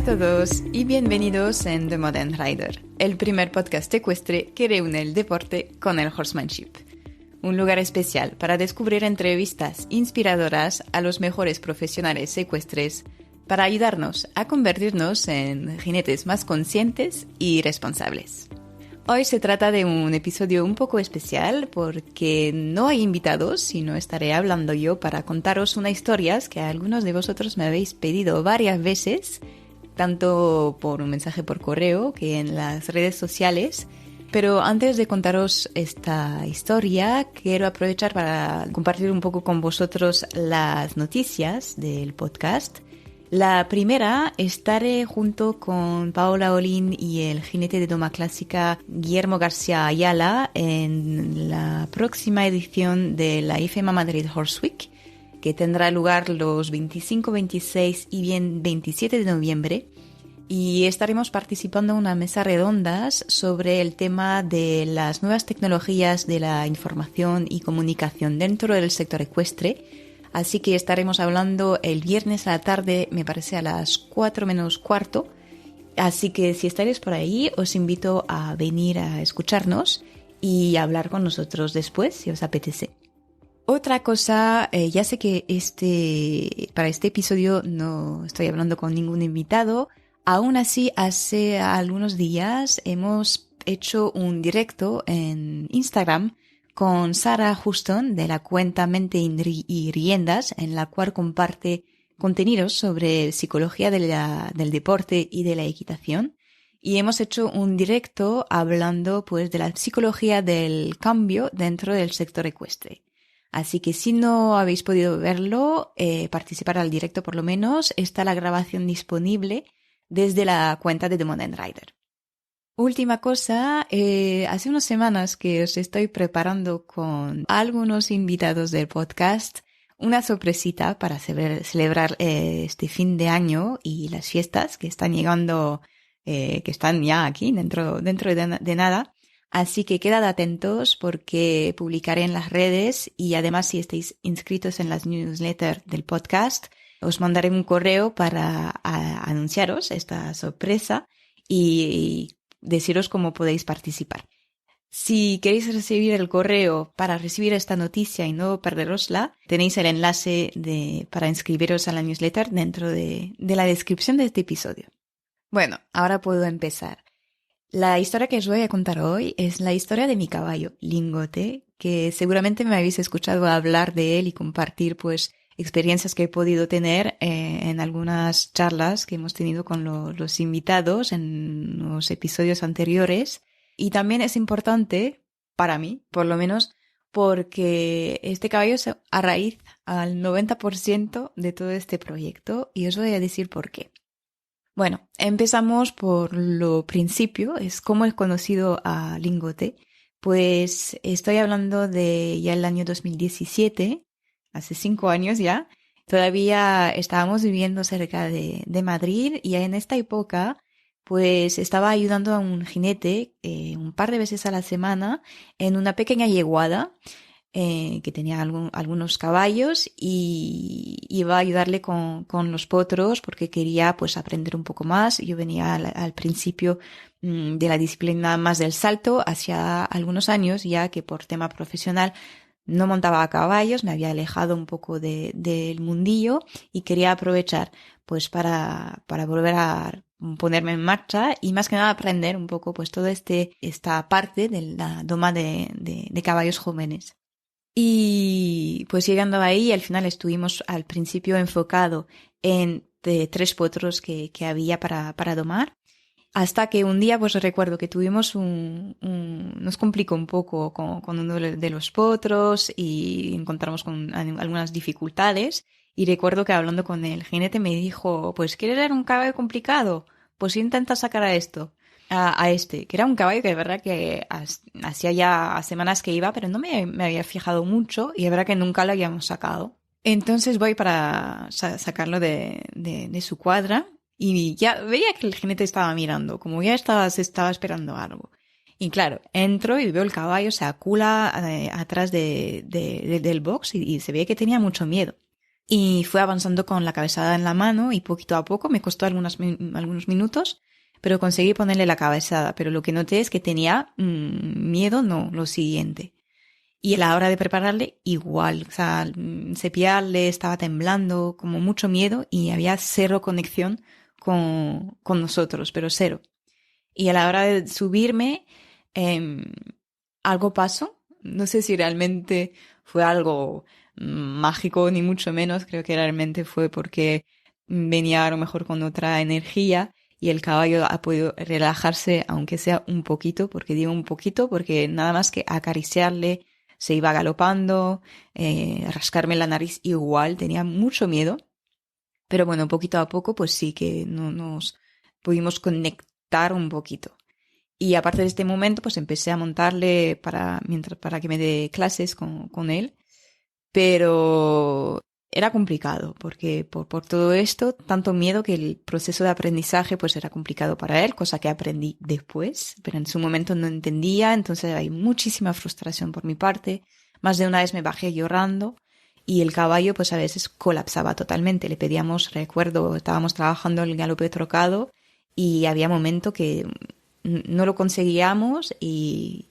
a todos y bienvenidos en The Modern Rider, el primer podcast ecuestre que reúne el deporte con el horsemanship. Un lugar especial para descubrir entrevistas inspiradoras a los mejores profesionales ecuestres para ayudarnos a convertirnos en jinetes más conscientes y responsables. Hoy se trata de un episodio un poco especial porque no hay invitados, sino estaré hablando yo para contaros unas historias que algunos de vosotros me habéis pedido varias veces, tanto por un mensaje por correo que en las redes sociales. Pero antes de contaros esta historia, quiero aprovechar para compartir un poco con vosotros las noticias del podcast. La primera, estaré junto con Paola Olin y el jinete de doma clásica Guillermo García Ayala en la próxima edición de la IFEMA Madrid Horse Week, que tendrá lugar los 25, 26 y 27 de noviembre. Y estaremos participando en una mesa redondas sobre el tema de las nuevas tecnologías de la información y comunicación dentro del sector ecuestre. Así que estaremos hablando el viernes a la tarde, me parece a las 4 menos cuarto. Así que si estaréis por ahí, os invito a venir a escucharnos y hablar con nosotros después, si os apetece. Otra cosa, ya sé que para este episodio no estoy hablando con ningún invitado. Aún así, hace algunos días hemos hecho un directo en Instagram con Sara Houston de la cuenta Mente y Riendas, en la cual comparte contenidos sobre psicología del deporte y de la equitación. Y hemos hecho un directo hablando pues de la psicología del cambio dentro del sector ecuestre. Así que si no habéis podido verlo, participar al directo por lo menos, está la grabación disponible desde la cuenta de The Modern Rider. Última cosa, hace unas semanas que os estoy preparando con algunos invitados del podcast una sorpresita para celebrar este fin de año y las fiestas que están llegando, que están ya aquí dentro de nada. Así que quedad atentos porque publicaré en las redes y además si estáis inscritos en las newsletters del podcast, os mandaré un correo para anunciaros esta sorpresa y deciros cómo podéis participar. Si queréis recibir el correo para recibir esta noticia y no perderosla, tenéis el enlace para inscribiros a la newsletter dentro de la descripción de este episodio. Bueno, ahora puedo empezar. La historia que os voy a contar hoy es la historia de mi caballo, Lingote, que seguramente me habéis escuchado hablar de él y compartir pues experiencias que he podido tener en algunas charlas que hemos tenido con los invitados en los episodios anteriores. Y también es importante, para mí, por lo menos, porque este caballo es a raíz al 90% de todo este proyecto y os voy a decir por qué. Bueno, empezamos por lo principio, es cómo he conocido a Lingote. Pues estoy hablando de ya el año 2017, hace 5 años ya. Todavía estábamos viviendo cerca de Madrid y en esta época pues estaba ayudando a un jinete un par de veces a la semana en una pequeña yeguada que tenía algunos caballos y iba a ayudarle con los potros porque quería pues aprender un poco más. Yo venía al principio de la disciplina más del salto, hacia algunos años ya que por tema profesional no montaba a caballos, me había alejado un poco del mundillo y quería aprovechar pues para volver a ponerme en marcha y más que nada aprender un poco pues toda esta parte de la doma de caballos jóvenes. Y pues llegando ahí, al final estuvimos al principio enfocado en 3 potros que había para domar. Hasta que un día pues recuerdo que tuvimos nos complicó un poco con uno de los potros y encontramos con algunas dificultades. Y recuerdo que hablando con el jinete me dijo, pues ¿quieres ver un caballo complicado? Pues intenta sacar a este, que era un caballo que de verdad que hacía ya semanas que iba, pero no me había fijado mucho y de verdad que nunca lo habíamos sacado. Entonces voy para sacarlo de su cuadra. Y ya veía que el jinete estaba mirando, como ya se estaba esperando algo. Y claro, entro y veo el caballo, se acula atrás del box y se ve que tenía mucho miedo. Y fue avanzando con la cabezada en la mano y poquito a poco, me costó algunos minutos, pero conseguí ponerle la cabezada. Pero lo que noté es que tenía miedo, no, lo siguiente. Y a la hora de prepararle, igual. O sea, cepillarle, estaba temblando, como mucho miedo y había cero conexión con nosotros, pero cero. Y a la hora de subirme, eh, algo pasó. No sé si realmente fue algo mágico, ni mucho menos. Creo que realmente fue porque venía a lo mejor con otra energía y el caballo ha podido relajarse, aunque sea un poquito, porque digo un poquito, porque nada más que acariciarle se iba galopando, rascarme la nariz igual, tenía mucho miedo. Pero bueno, poquito a poco, pues sí que no nos pudimos conectar un poquito. Y aparte de este momento, pues empecé a montarle para que me dé clases con él. Pero era complicado, porque por todo esto, tanto miedo que el proceso de aprendizaje pues era complicado para él, cosa que aprendí después, pero en su momento no entendía, entonces hay muchísima frustración por mi parte. Más de una vez me bajé llorando y el caballo pues a veces colapsaba totalmente. Le pedíamos, recuerdo, estábamos trabajando el galope trocado y había momento que no lo conseguíamos y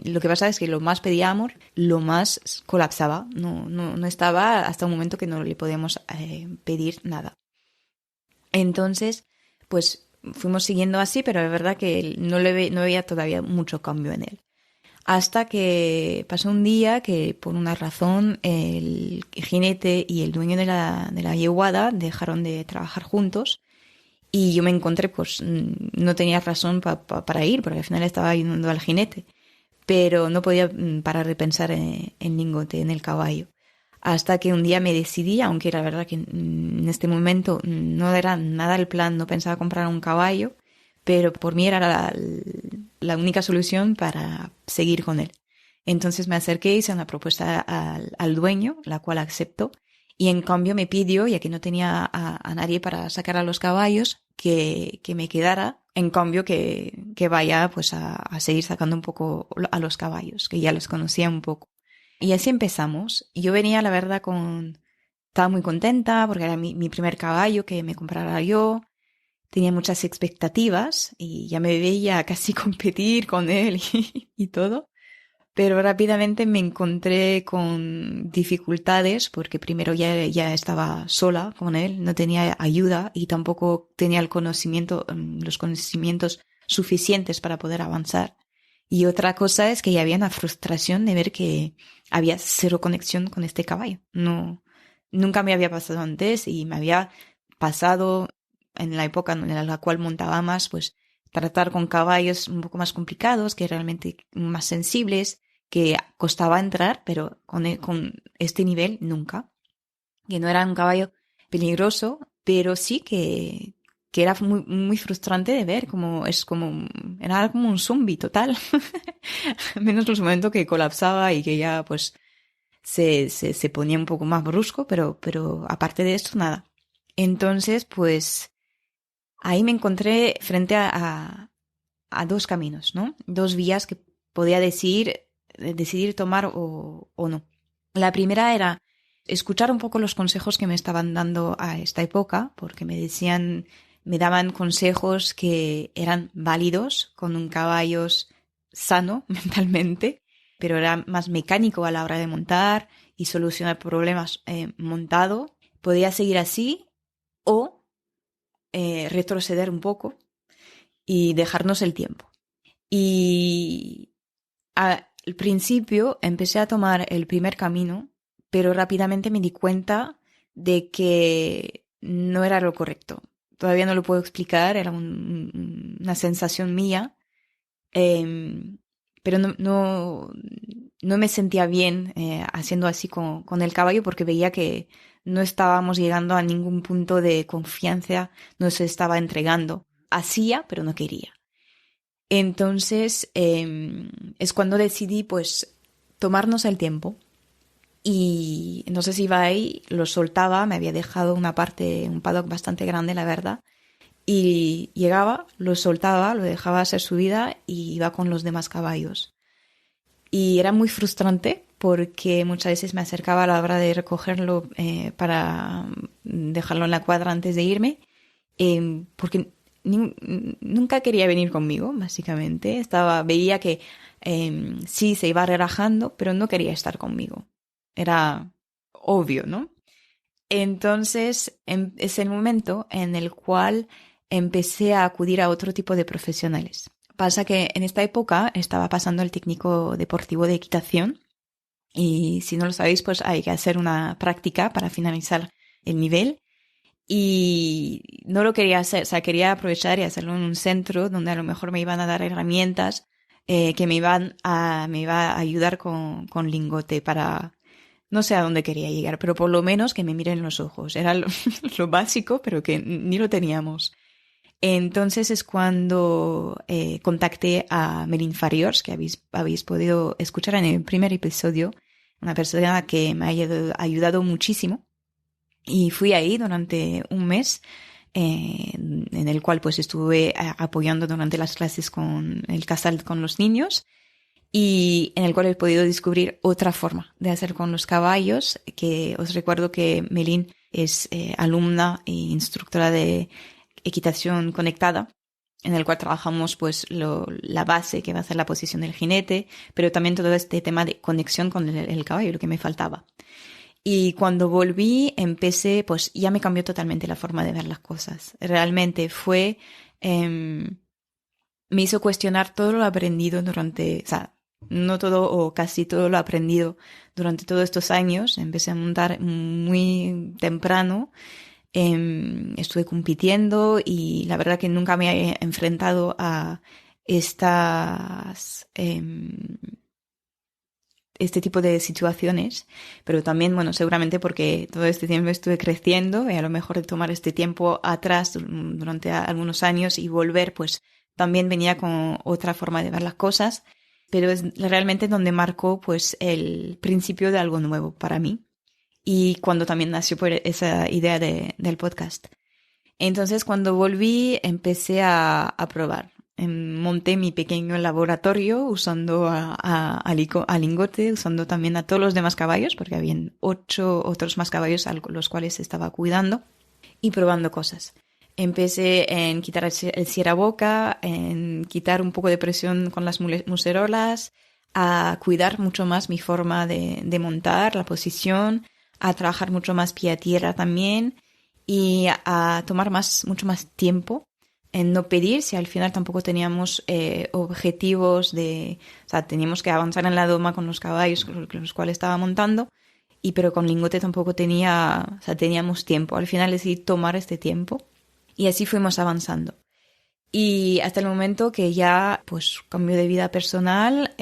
lo que pasa es que lo más pedíamos, lo más colapsaba. No estaba hasta un momento que no le podíamos pedir nada. Entonces, pues fuimos siguiendo así, pero es verdad que no veía todavía mucho cambio en él. Hasta que pasó un día que por una razón el jinete y el dueño de la yeguada dejaron de trabajar juntos y yo me encontré, pues no tenía razón para ir, porque al final estaba ayudando al jinete, pero no podía parar de pensar en Lingote, en el caballo. Hasta que un día me decidí, aunque la verdad que en este momento no era nada el plan, no pensaba comprar un caballo, pero por mí era la única solución para seguir con él. Entonces me acerqué, hice una propuesta al dueño, la cual aceptó, y en cambio me pidió, ya que no tenía a nadie para sacar a los caballos, que me quedara, en cambio que vaya pues a seguir sacando un poco a los caballos, que ya los conocía un poco. Y así empezamos. Yo venía, la verdad, estaba muy contenta porque era mi primer caballo que me comprara yo. Tenía muchas expectativas y ya me veía casi competir con él y todo. Pero rápidamente me encontré con dificultades porque primero ya estaba sola con él, no tenía ayuda y tampoco tenía los conocimientos suficientes para poder avanzar. Y otra cosa es que ya había una frustración de ver que había cero conexión con este caballo. No, nunca me había pasado antes y me había pasado en la época en la cual montaba más, pues tratar con caballos un poco más complicados, que realmente más sensibles, que costaba entrar, pero con este nivel nunca. Que no era un caballo peligroso, pero sí que era muy, muy frustrante de ver, era como un zombie total. Menos los momentos que colapsaba y que ya pues se ponía un poco más brusco, pero aparte de esto, nada. Entonces, pues ahí me encontré frente a dos caminos, ¿no? Dos vías que podía decidir tomar o no. La primera era escuchar un poco los consejos que me estaban dando a esta época, porque me daban consejos que eran válidos con un caballo sano mentalmente, pero era más mecánico a la hora de montar y solucionar problemas montado. Podía seguir así o retroceder un poco y dejarnos el tiempo. Y al principio empecé a tomar el primer camino, pero rápidamente me di cuenta de que no era lo correcto. Todavía no lo puedo explicar, era una sensación mía, pero no me sentía bien haciendo así con el caballo porque veía que no estábamos llegando a ningún punto de confianza, no se estaba entregando. Hacía, pero no quería. Entonces es cuando decidí pues tomarnos el tiempo y entonces iba ahí, lo soltaba, me había dejado un paddock bastante grande la verdad, y llegaba, lo soltaba, lo dejaba hacer su vida y iba con los demás caballos. Y era muy frustrante porque muchas veces me acercaba a la hora de recogerlo para dejarlo en la cuadra antes de irme, porque nunca quería venir conmigo, básicamente. Veía que sí se iba relajando, pero no quería estar conmigo. Era obvio, ¿no? Entonces es el momento en el cual empecé a acudir a otro tipo de profesionales. Pasa que en esta época estaba pasando el técnico deportivo de equitación y si no lo sabéis, pues hay que hacer una práctica para finalizar el nivel y no lo quería hacer, o sea, quería aprovechar y hacerlo en un centro donde a lo mejor me iban a dar herramientas que me iba a ayudar con lingote para, no sé a dónde quería llegar, pero por lo menos que me miren los ojos. Era lo básico, pero que ni lo teníamos. Entonces es cuando contacté a Melin Fariors, que habéis podido escuchar en el primer episodio, una persona que me ha ayudado muchísimo. Y fui ahí durante un mes, en el cual pues estuve apoyando durante las clases con el casal con los niños y en el cual he podido descubrir otra forma de hacer con los caballos, que os recuerdo que Melin es alumna e instructora de equitación conectada, en el cual trabajamos pues la base que va a ser la posición del jinete, pero también todo este tema de conexión con el caballo, lo que me faltaba. Y cuando volví, pues ya me cambió totalmente la forma de ver las cosas. Realmente me hizo cuestionar todo lo aprendido o sea, no todo o casi todo lo aprendido durante todos estos años. Empecé a montar muy temprano, estuve compitiendo y la verdad que nunca me he enfrentado a este tipo de situaciones, pero también, bueno, seguramente porque todo este tiempo estuve creciendo y a lo mejor de tomar este tiempo atrás durante algunos años y volver, pues también venía con otra forma de ver las cosas, pero es realmente donde marcó pues el principio de algo nuevo para mí y cuando también nació pues, esa idea del podcast. Entonces, cuando volví, empecé a probar. Monté mi pequeño laboratorio usando a lingote, usando también a todos los demás caballos, porque habían 8 otros más caballos a los cuales estaba cuidando y probando cosas. Empecé en quitar el cierraboca, en quitar un poco de presión con las muserolas, a cuidar mucho más mi forma de montar, la posición, a trabajar mucho más pie a tierra también y a tomar mucho más tiempo en no pedir, si al final tampoco teníamos objetivos o sea, teníamos que avanzar en la doma con los caballos con los cuales estaba montando, pero con lingote tampoco o sea, teníamos tiempo. Al final decidí tomar este tiempo y así fuimos avanzando. Y hasta el momento que ya, pues, cambio de vida personal,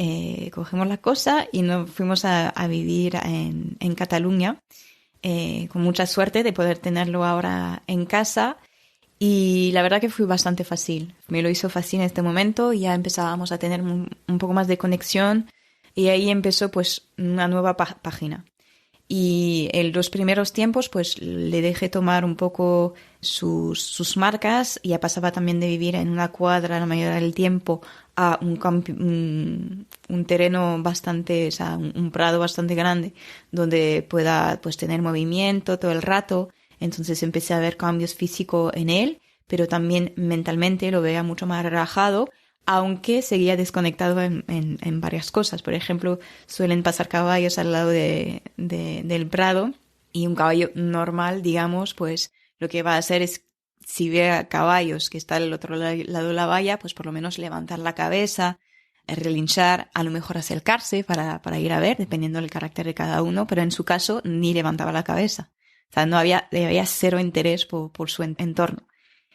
cogemos la cosa y nos fuimos a vivir en Cataluña, con mucha suerte de poder tenerlo ahora en casa. Y la verdad que fue bastante fácil. Me lo hizo fácil en este momento y ya empezábamos a tener un poco más de conexión y ahí empezó pues una nueva página. Y en los primeros tiempos pues le dejé tomar un poco sus marcas y ya pasaba también de vivir en una cuadra la mayoría del tiempo a un terreno bastante, o sea, un prado bastante grande donde pueda pues tener movimiento todo el rato. Entonces empecé a ver cambios físicos en él, pero también mentalmente lo veía mucho más relajado, aunque seguía desconectado en varias cosas. Por ejemplo, suelen pasar caballos al lado del prado y un caballo normal, digamos, pues lo que va a hacer es, si ve a caballos que están al otro lado de la valla, pues por lo menos levantar la cabeza, relinchar, a lo mejor acercarse para ir a ver, dependiendo del carácter de cada uno, pero en su caso ni levantaba la cabeza. O sea, había cero interés por su entorno.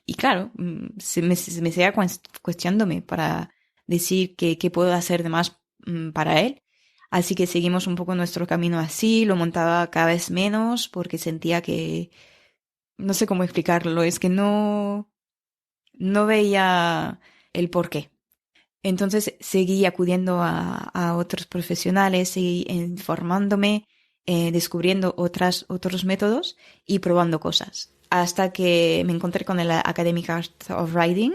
Y claro, me seguía cuestionándome para decir qué puedo hacer de más para él. Así que seguimos un poco nuestro camino así, lo montaba cada vez menos porque sentía que, no sé cómo explicarlo, es que no veía el porqué. Entonces seguí acudiendo a otros profesionales, seguí informándome, descubriendo otros métodos y probando cosas. Hasta que me encontré con el Academic Art of Riding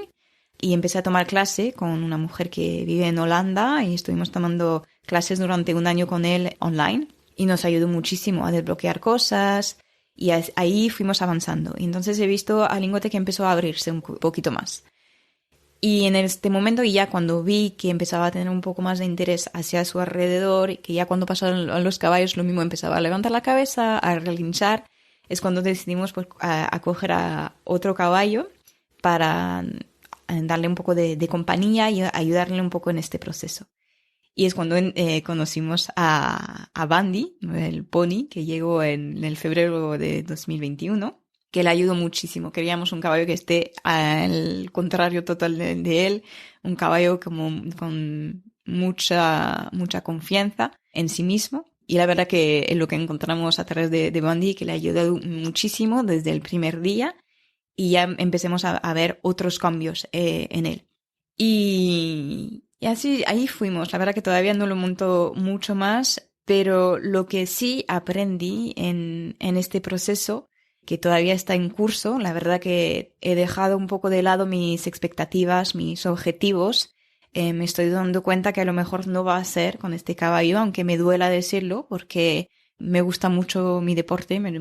y empecé a tomar clase con una mujer que vive en Holanda y estuvimos tomando clases durante un año con él online y nos ayudó muchísimo a desbloquear cosas y ahí fuimos avanzando. Y entonces he visto a Lingote que empezó a abrirse un poquito más. Y en este momento, y ya cuando vi que empezaba a tener un poco más de interés hacia su alrededor, y que ya cuando pasaron los caballos lo mismo empezaba a levantar la cabeza, a relinchar, es cuando decidimos pues, a coger a otro caballo para darle un poco de compañía y ayudarle un poco en este proceso. Y es cuando conocimos a Bandy, el pony, que llegó en el febrero de 2021, que le ayudó muchísimo. Queríamos un caballo que esté al contrario total de él, un caballo como con mucha confianza en sí mismo. Y la verdad que es lo que encontramos a través de Bandy, que le ayudó muchísimo desde el primer día y ya empecemos a ver otros cambios en él. Y así, ahí fuimos. La verdad que todavía no lo monto mucho más, pero lo que sí aprendí en este proceso, que todavía está en curso, la verdad que he dejado un poco de lado mis expectativas, mis objetivos. Me estoy dando cuenta que a lo mejor no va a ser con este caballo, aunque me duela decirlo, porque me gusta mucho mi deporte, me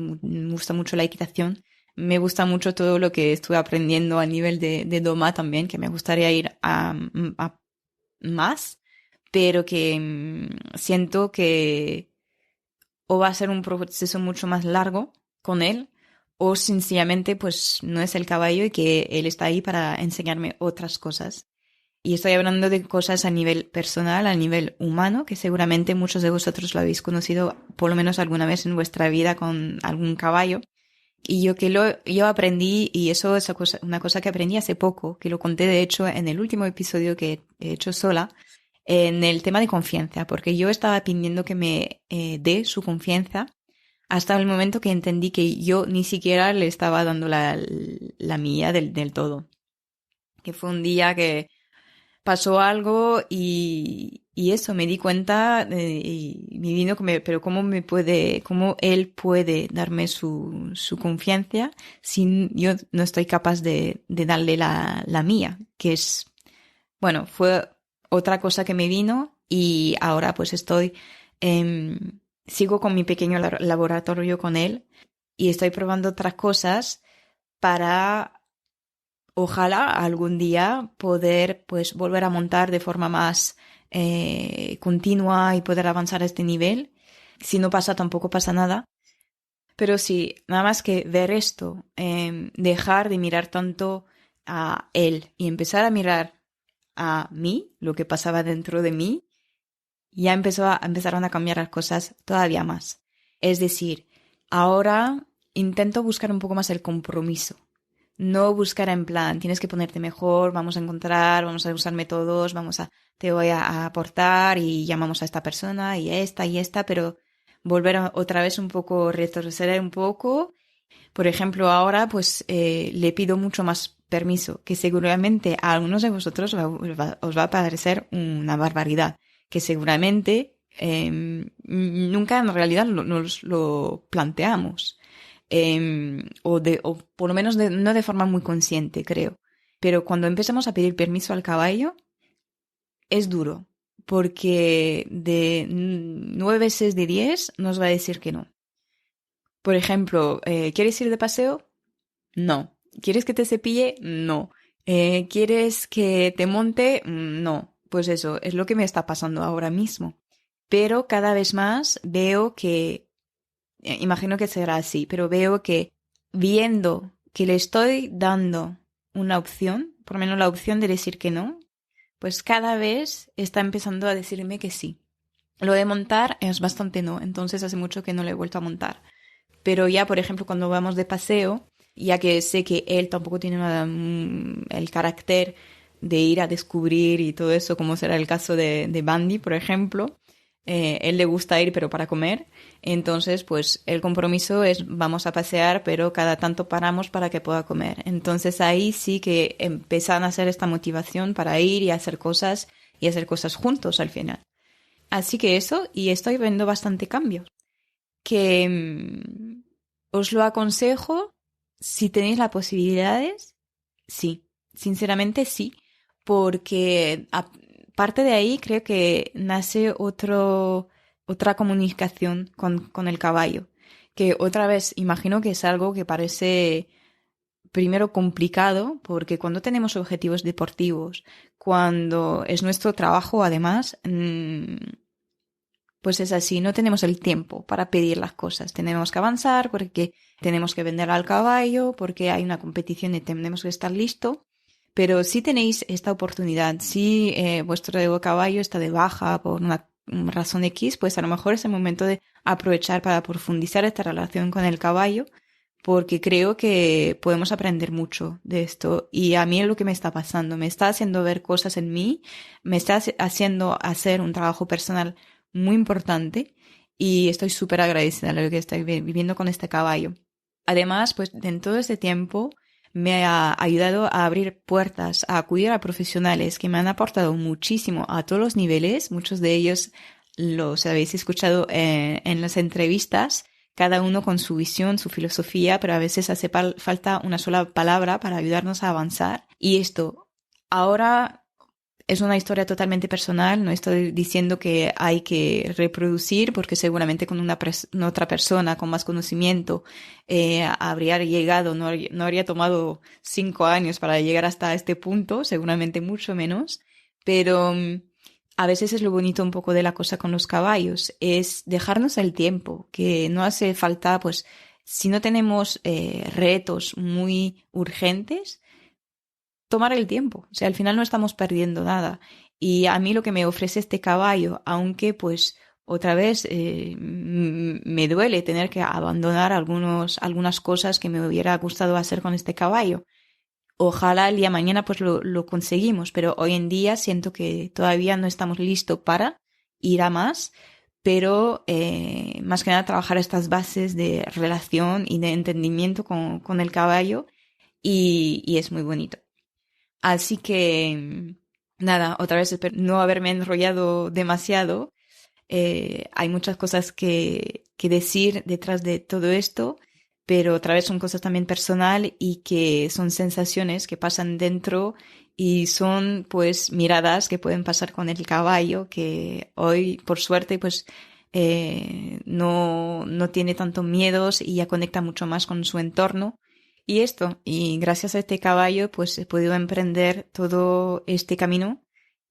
gusta mucho la equitación. Me gusta mucho todo lo que estuve aprendiendo a nivel de doma también, que me gustaría ir a más, pero que siento que o va a ser un proceso mucho más largo con él, o sencillamente pues no es el caballo y que él está ahí para enseñarme otras cosas. Y estoy hablando de cosas a nivel personal, a nivel humano, que seguramente muchos de vosotros lo habéis conocido por lo menos alguna vez en vuestra vida con algún caballo. Y yo aprendí, y eso es una cosa que aprendí hace poco, que lo conté de hecho en el último episodio que he hecho sola, en el tema de confianza, porque yo estaba pidiendo que me dé su confianza hasta el momento que entendí que yo ni siquiera le estaba dando la mía del todo. Que fue un día que pasó algo y eso, me di cuenta y me vino pero cómo él puede darme su confianza si yo no estoy capaz de darle la mía, que es, bueno, fue otra cosa que me vino y ahora pues sigo con mi pequeño laboratorio con él y estoy probando otras cosas para ojalá algún día poder pues volver a montar de forma más continua y poder avanzar a este nivel. Si no pasa, tampoco pasa nada. Pero sí, nada más que ver esto, dejar de mirar tanto a él y empezar a mirar a mí, lo que pasaba dentro de mí, ya empezaron a cambiar las cosas todavía más. Es decir, ahora intento buscar un poco más el compromiso. No buscar en plan, tienes que ponerte mejor, vamos a usar métodos, te voy a aportar y llamamos a esta persona y esta, pero volver otra vez un poco, retroceder un poco. Por ejemplo, ahora le pido mucho más permiso, que seguramente a algunos de vosotros os va a parecer una barbaridad, que seguramente nunca en realidad nos lo planteamos. O por lo menos no de forma muy consciente, creo. Pero cuando empezamos a pedir permiso al caballo, es duro, porque de 9 veces de 10 nos va a decir que no. Por ejemplo, ¿quieres ir de paseo? No. ¿Quieres que te cepille? No. ¿Quieres que te monte? No. Pues eso, es lo que me está pasando ahora mismo. Pero cada vez más veo que imagino que será así, pero veo que viendo que le estoy dando una opción, por lo menos la opción de decir que no, pues cada vez está empezando a decirme que sí. Lo de montar es bastante no, entonces hace mucho que no le he vuelto a montar. Pero ya, por ejemplo, cuando vamos de paseo, ya que sé que él tampoco tiene el carácter de ir a descubrir y todo eso, como será el caso de Bandy, por ejemplo, él le gusta ir pero para comer, entonces pues el compromiso es vamos a pasear pero cada tanto paramos para que pueda comer. Entonces ahí sí que empiezan a hacer esta motivación para ir y hacer cosas juntos al final. Así que eso, y estoy viendo bastante cambios. Que os lo aconsejo si tenéis las posibilidades, sí, sinceramente sí, porque parte de ahí creo que nace otra comunicación con el caballo, que otra vez imagino que es algo que parece primero complicado, porque cuando tenemos objetivos deportivos, cuando es nuestro trabajo además, pues es así, no tenemos el tiempo para pedir las cosas. Tenemos que avanzar porque tenemos que vender al caballo, porque hay una competición y tenemos que estar listo. Pero si tenéis esta oportunidad, si vuestro caballo está de baja por una razón X, pues a lo mejor es el momento de aprovechar para profundizar esta relación con el caballo, porque creo que podemos aprender mucho de esto. Y a mí es lo que me está pasando. Me está haciendo ver cosas en mí, me está haciendo hacer un trabajo personal muy importante y estoy súper agradecida de lo que estoy viviendo con este caballo. Además, pues en todo este tiempo me ha ayudado a abrir puertas, a acudir a profesionales que me han aportado muchísimo a todos los niveles. Muchos de ellos los habéis escuchado en las entrevistas, cada uno con su visión, su filosofía, pero a veces hace falta una sola palabra para ayudarnos a avanzar. Y esto ahora es una historia totalmente personal, no estoy diciendo que hay que reproducir porque seguramente con otra persona con más conocimiento habría llegado, no habría tomado 5 años para llegar hasta este punto, seguramente mucho menos, pero a veces es lo bonito un poco de la cosa con los caballos, es dejarnos el tiempo, que no hace falta, pues, si no tenemos retos muy urgentes, tomar el tiempo. O sea, al final no estamos perdiendo nada. Y a mí lo que me ofrece este caballo, aunque pues otra vez me duele tener que abandonar algunas cosas que me hubiera gustado hacer con este caballo. Ojalá el día de mañana pues lo conseguimos, pero hoy en día siento que todavía no estamos listos para ir a más, pero más que nada trabajar estas bases de relación y de entendimiento con el caballo y es muy bonito. Así que, nada, otra vez espero no haberme enrollado demasiado. Hay muchas cosas que decir detrás de todo esto, pero otra vez son cosas también personal y que son sensaciones que pasan dentro y son pues miradas que pueden pasar con el caballo, que hoy, por suerte, pues no tiene tantos miedos y ya conecta mucho más con su entorno. Y gracias a este caballo, pues he podido emprender todo este camino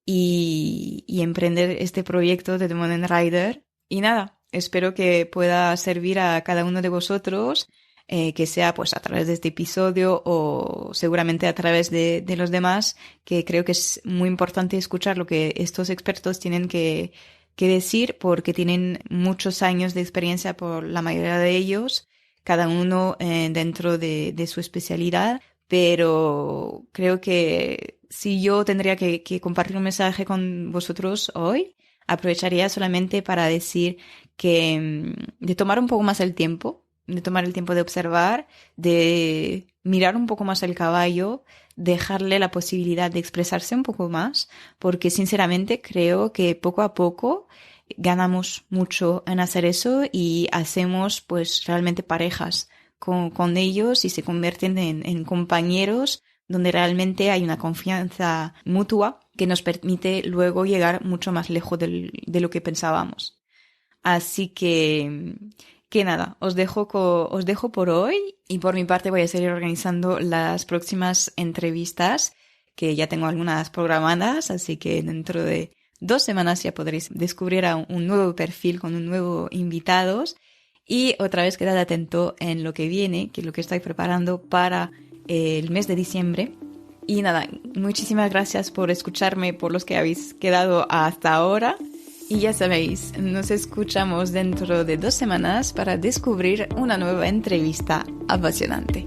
y emprender este proyecto de The Modern Rider. Y nada, espero que pueda servir a cada uno de vosotros, que sea pues a través de este episodio o seguramente a través de los demás, que creo que es muy importante escuchar lo que estos expertos tienen que decir, porque tienen muchos años de experiencia por la mayoría de ellos, cada uno dentro de su especialidad, pero creo que si yo tendría que compartir un mensaje con vosotros hoy, aprovecharía solamente para decir que de tomar un poco más el tiempo, de tomar el tiempo de observar, de mirar un poco más al caballo, dejarle la posibilidad de expresarse un poco más, porque sinceramente creo que poco a poco ganamos mucho en hacer eso y hacemos pues realmente parejas con ellos y se convierten en compañeros donde realmente hay una confianza mutua que nos permite luego llegar mucho más lejos de lo que pensábamos. Así que nada, os dejo por hoy y por mi parte voy a seguir organizando las próximas entrevistas, que ya tengo algunas programadas, así que dentro de 2 semanas ya podréis descubrir a un nuevo perfil con un nuevo invitados. Y otra vez quedad atento en lo que viene, que es lo que estoy preparando para el mes de diciembre. Y nada, muchísimas gracias por escucharme, por los que habéis quedado hasta ahora. Y ya sabéis, nos escuchamos dentro de 2 semanas para descubrir una nueva entrevista apasionante.